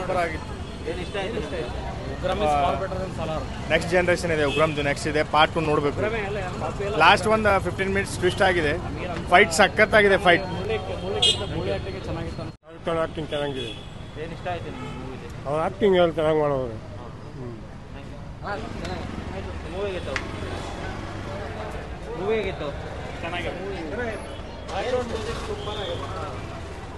Super ಆಗಿತ್ತು. Next generation ಇದೆ ಉಗ್ರಮ್ದು, next ಇದೆ ಪಾರ್ಟ್ 2 ನೋಡಬೇಕು. ಲಾಸ್ಟ್ ಒಂದು 15 ಮಿನಿಟ್ಸ್ ಟ್ವಿಸ್ಟ್ ಆಗಿದೆ. ಫೈಟ್ ಸಖತ್ತಾಗಿದೆ. ಫೈಟ್ ಆಕ್ಟಿಂಗ್ ಚೆನ್ನಾಗಿದೆ. ಏನು ಇಷ್ಟ ಆಯ್ತು ನಿಮಗೆ ಮೂವಿಲಿ? ಅವ್ರು ಆಕ್ಟಿಂಗ್ ಎಲ್ಲ ಚೆನ್ನಾಗಿ ಮಾಡೋರು. ಮೂವಿ ಹೇಗಿತ್ತು?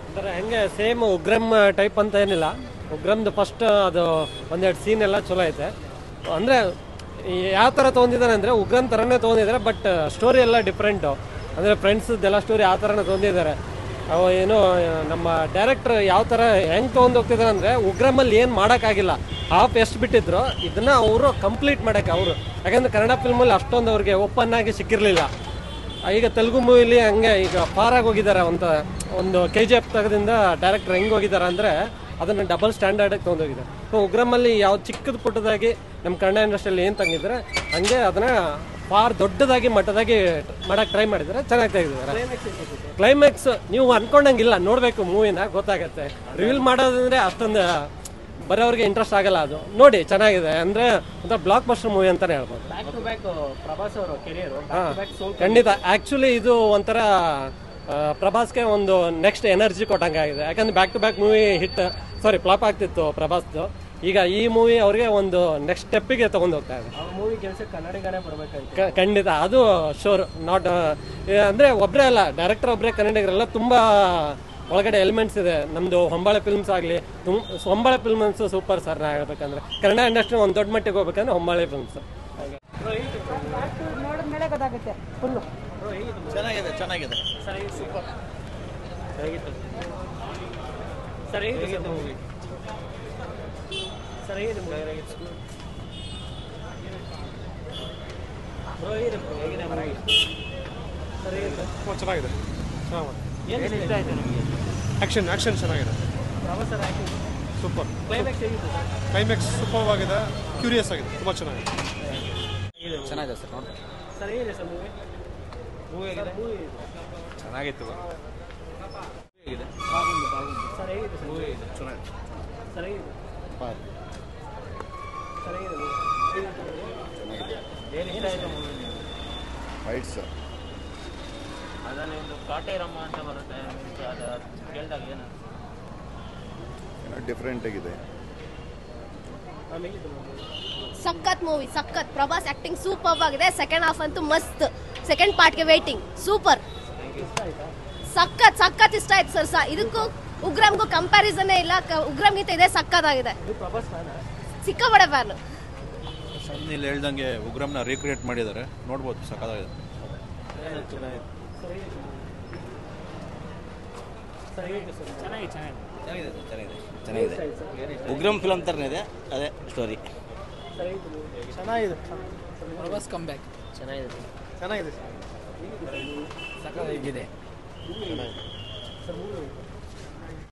ಅಂದರೆ ಹೆಂಗೆ ಸೇಮ್ ಉಗ್ರಮ್ ಟೈಪ್ ಅಂತ ಏನಿಲ್ಲ. ಉಗ್ರಮ್ದು ಫಸ್ಟ್ ಅದು ಒಂದೆರಡು ಸೀನ್ ಎಲ್ಲ ಚಲೋ ಐತೆ. ಅಂದರೆ ಯಾವ ಥರ ತೊಗೊಂಡಿದ್ದಾರೆ ಅಂದರೆ ಉಗ್ರಮ್ ಥರನೇ ತೊಗೊಂಡಿದ್ದಾರೆ, ಬಟ್ ಸ್ಟೋರಿ ಎಲ್ಲ ಡಿಫ್ರೆಂಟು. ಅಂದರೆ ಫ್ರೆಂಡ್ಸ್ದೆಲ್ಲ ಸ್ಟೋರಿ ಆ ಥರನೇ ತೊಗೊಂಡಿದ್ದಾರೆ. ಅವು ಏನೋ ನಮ್ಮ ಡೈರೆಕ್ಟ್ರ್ ಯಾವ ಥರ ಹೆಂಗೆ ತೊಗೊಂಡು ಹೋಗ್ತಿದ್ದಾರೆ ಅಂದರೆ ಉಗ್ರಮಲ್ಲಿ ಏನು ಮಾಡೋಕ್ಕಾಗಿಲ್ಲ, ಹಾಫ್ ಎಷ್ಟು ಬಿಟ್ಟಿದ್ರು ಇದನ್ನು ಅವರು ಕಂಪ್ಲೀಟ್ ಮಾಡೋಕ್ಕೆ ಅವರು. ಯಾಕಂದರೆ ಕನ್ನಡ ಫಿಲ್ಮಲ್ಲಿ ಅಷ್ಟೊಂದು ಅವ್ರಿಗೆ ಓಪನ್ ಆಗಿ ಸಿಕ್ಕಿರಲಿಲ್ಲ. ಈಗ ತೆಲುಗು ಮೂವಿಲಿ ಹಂಗೆ ಈಗ ಫಾರಾಗಿ ಹೋಗಿದ್ದಾರೆ. ಒಂದು KGF ತೆಗೆದಿಂದ ಡೈರೆಕ್ಟ್ರ್ ಹೆಂಗೆ ಹೋಗಿದ್ದಾರೆ ಅಂದರೆ ಅದನ್ನು ಡಬಲ್ ಸ್ಟ್ಯಾಂಡರ್ಡಿಗೆ ತೊಗೊಂಡೋಗಿದ್ದಾರೆ. ಸೊ ಉಗ್ರಮಲ್ಲಿ ಯಾವ ಚಿಕ್ಕದ ಪುಟ್ಟದಾಗಿ ನಮ್ಮ ಕನ್ನಡ ಇಂಡಸ್ಟ್ರಿಯಲ್ಲಿ ಏನು ತಂಗಿದ್ದಾರೆ ಹಂಗೆ ಅದನ್ನು ಫಾರ್ ದೊಡ್ಡದಾಗಿ ಮಟ್ಟದಾಗಿ ಮಾಡೋಕ್ಕೆ ಟ್ರೈ ಮಾಡಿದ್ದಾರೆ. ಚೆನ್ನಾಗಿ ತೆಗೆದಿದ್ದಾರೆ. ಕ್ಲೈಮ್ಯಾಕ್ಸ್ ನೀವು ಅಂದ್ಕೊಂಡಂಗಿಲ್ಲ, ನೋಡಬೇಕು ಮೂವಿನ ಗೊತ್ತಾಗತ್ತೆ. ರಿವೀಲ್ ಮಾಡೋದಂದರೆ ಅಷ್ಟೊಂದು ಬರೋರಿಗೆ ಇಂಟ್ರೆಸ್ಟ್ ಆಗಲ್ಲ. ಅದು ನೋಡಿ ಚೆನ್ನಾಗಿದೆ. ಅಂದರೆ ಒಂಥರ ಬ್ಲಾಕ್ ಬಸ್ಟರ್ ಮೂವಿ ಅಂತಲೇ ಹೇಳ್ಬೋದು. ಪ್ರಭಾಸ್ ಅವರು ಕೆರಿಯರ್ ಖಂಡಿತ. ಆ್ಯಕ್ಚುಲಿ ಇದು ಒಂಥರ ಪ್ರಭಾಸ್ಗೆ ಒಂದು ನೆಕ್ಸ್ಟ್ ಎನರ್ಜಿ ಕೊಟ್ಟಂಗೆ ಆಗಿದೆ. ಯಾಕಂದ್ರೆ back to back movie flop ಆಗ್ತಿತ್ತು ಪ್ರಭಾಸ್ದು. ಈಗ ಈ ಮೂವಿ ಅವ್ರಿಗೆ ಒಂದು ನೆಕ್ಸ್ಟ್ ಸ್ಟೆಪ್ಪಿಗೆ ತೊಗೊಂಡು ಹೋಗ್ತಾ ಇದೆ. ಮೂವಿ ಕೆಲಸ ಕನ್ನಡಿಗರೇ ಬರ್ಬೇಕಂತ. ಖಂಡಿತ ಅದು ಶೋರ್. ನಾಟ್ ಅಂದರೆ ಒಬ್ಬರೇ ಅಲ್ಲ, ಡೈರೆಕ್ಟರ್ ಒಬ್ಬರೇ ಕನ್ನಡಿಗರೆಲ್ಲ ತುಂಬ ಒಳಗಡೆ ಎಲಿಮೆಂಟ್ಸ್ ಇದೆ. ನಮ್ಮದು ಹೊಂಬಾಳೆ ಫಿಲ್ಮ್ಸ್ ಆಗಲಿ, ಹೊಂಬಾಳೆ ಫಿಲ್ಮ್ಸು ಸೂಪರ್ ಸರ್. ನಾ ಹೇಳ್ಬೇಕಂದ್ರೆ ಕನ್ನಡ ಇಂಡಸ್ಟ್ರಿ ಒಂದು ದೊಡ್ಡ ಮಟ್ಟಿಗೆ ಹೋಗ್ಬೇಕಂದ್ರೆ ಹೊಂಬಾಳೆ ಫಿಲ್ಮ್ಸ್. ನೋಡಿದ್ಮೇಲೆ ಗೊತ್ತಾಗುತ್ತೆ ಫುಲ್ಲು. ಚೆನ್ನಾಗಿದೆ ಚೆನ್ನಾಗಿದೆ. ಸೂಪರ್ ಹೇಗಿತ್ತು? ಸರ್ ಹೇಗಿತ್ತು ಮೂವಿ? ಸರ್ ಹೇಗಿದೆ ಮೂವಿ? ಹೇಗಿದೆ ಮೂವಿ? ಸರ್ ಹೇಗಿದೆ? ಚೆನ್ನಾಗಿದೆ. ಏನು ಇಷ್ಟ ಆಯ್ತು ನಿಮಗೆ? ಆಕ್ಷನ್ ಚೆನ್ನಾಗಿದೆ. Prabhas sir acting super. Climax ಹೇಗಿತ್ತು ಸರ್? ಕ್ಲೈಮ್ಯಾಕ್ಸ್ ಸೂಪರ್ ಆಗಿದೆ. ಕ್ಯೂರಿಯಸ್ ಆಗಿದೆ. ತುಂಬ ಚೆನ್ನಾಗಿದೆ. ಚೆನ್ನಾಗಿದೆ ಸರ್. ನೋಡಿ ಸರ್ ಹೇಗಿದೆ ಸರ್ ಮೂವಿ? ಮೂವಿ ಹೇಗಿದೆ? ಮೂವಿ ಚೆನ್ನಾಗಿತ್ತು. ಹೇಗಿದೆ? ಸರ್ ಹೇಗಿದೆ ಸರ್ ಮೂವಿ? ಚೆನ್ನಾಗಿದೆ. ಸರ್ ಹೇಗಿದೆ? ಸರ್ ಹೇಗಿದೆ? ಏನು ಇಷ್ಟ ಆಯಿತು ಮೂವಿ? ಫೈಟ್ಸ್ ಅದರಲ್ಲಿ ಒಂದು ಕಾಟೇರಮ್ಮ ಅಂತ ಬರುತ್ತೆ, ಅದು ಕೇಳಿದಾಗ ಏನು ಡಿಫ್ರೆಂಟ್ ಆಗಿದೆ. ಸಖತ್ ಮೂವಿ, ಸಖತ್. ಪ್ರಭಾಸ್ ಆಕ್ಟಿಂಗ್ ಸೂಪರ್ ಆಗಿದೆ. ಸೆಕೆಂಡ್ ಹಾಫ್ ಅಂತೂ ಮಸ್ತ್. ಸೆಕೆಂಡ್ ಪಾರ್ಟ್ಗೆ ವೇಟಿಂಗ್. ಸೂಪರ್. ಸಖತ್ ಇಷ್ಟ ಆಯ್ತು ಸರ್. ಇದಕ್ಕೂ ಉಗ್ರಮ್ಗೂ ಕಂಪ್ಯಾರಿಸನ್ ಇಲ್ಲ. ಉಗ್ರಮ್ಗಿಂತ ಇದೆ ಸಖತ್ತಾಗಿದೆ. ಸಿಕ್ಕಾಪಟ್ಟೆ ಫ್ಯಾನ್. ಇಲ್ಲಿ ಹೇಳ್ದಂಗೆ ಉಗ್ರಮ್ನ ರೀಕ್ರಿಯೇಟ್ ಮಾಡಿದ್ದಾರೆ, ನೋಡ್ಬೋದು. ಸಖತ್ತಾಗಿದೆ. ಚೆನ್ನಾಗಿದೆ. ಉಗ್ರಂ ಫಿಲಮ್ ಥರನೇ ಇದೆ, ಅದೇ ಸ್ಟೋರಿ. ಚೆನ್ನಾಗಿದೆ. ಪ್ರಭಾಸ್ ಕಮ್ ಬ್ಯಾಕ್ ಚೆನ್ನಾಗಿದೆ. ಸಖತ್ತಾಗಿದೆ. Sir movie